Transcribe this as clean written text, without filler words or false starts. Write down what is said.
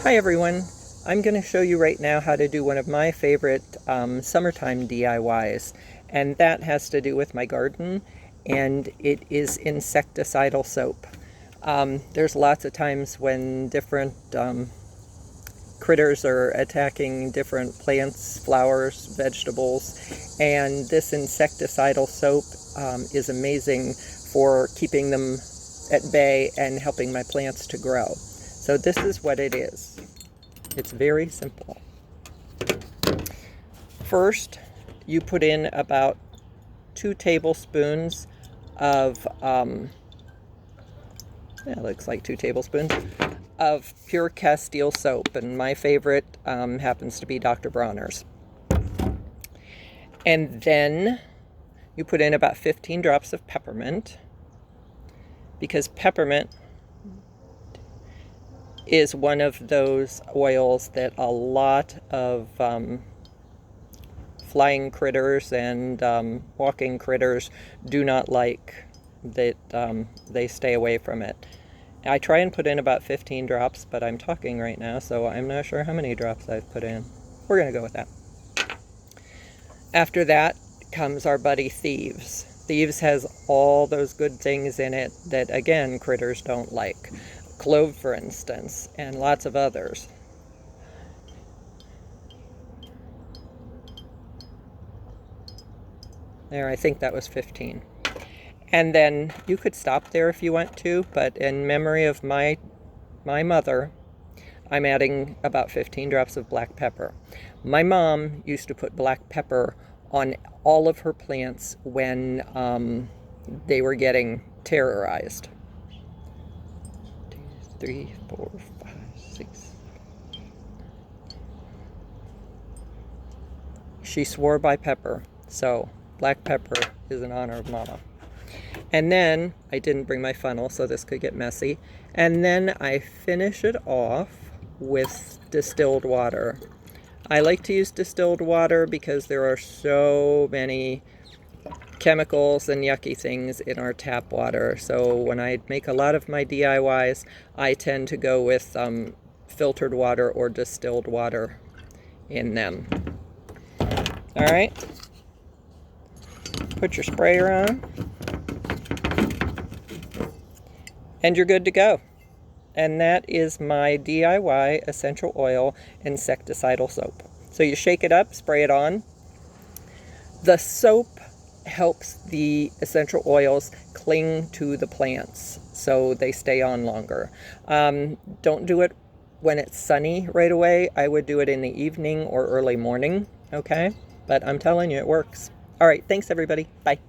Hi everyone, I'm going to show you right now how to do one of my favorite summertime DIYs, and that has to do with my garden, and it is insecticidal soap. There's lots of times when different critters are attacking different plants, flowers, vegetables, and this insecticidal soap is amazing for keeping them at bay and helping my plants to grow. So this is what it is. It's very simple. First, you put in about 2 tablespoons of, it looks like 2 tablespoons, of pure castile soap. And my favorite happens to be Dr. Bronner's. And then you put in about 15 drops of peppermint, because peppermint is one of those oils that a lot of flying critters and walking critters do not like, that they stay away from it. I try and put in about 15 drops, but I'm talking right now, so I'm not sure how many drops I've put in. We're going to go with that. After that comes our buddy Thieves. Thieves has all those good things in it that, again, critters don't like. Clove, for instance, and lots of others. There, I think that was 15. And then you could stop there if you want to, but in memory of my mother, I'm adding about 15 drops of black pepper. My mom used to put black pepper on all of her plants when they were getting terrorized. 3, 4, 5, 6. She swore by pepper, so black pepper is in honor of Mama. And then, I didn't bring my funnel, so this could get messy. And then I finish it off with distilled water. I like to use distilled water because there are so many chemicals and yucky things in our tap water. So when I make a lot of my DIYs, I tend to go with filtered water or distilled water in them. All right, put your sprayer on, and you're good to go. And that is my DIY essential oil insecticidal soap. So you shake it up, spray it on. The soap helps the essential oils cling to the plants so they stay on longer. Don't do it when it's sunny right away. I would do it in the evening or early morning, okay? But I'm telling you, it works. All right, thanks everybody. Bye.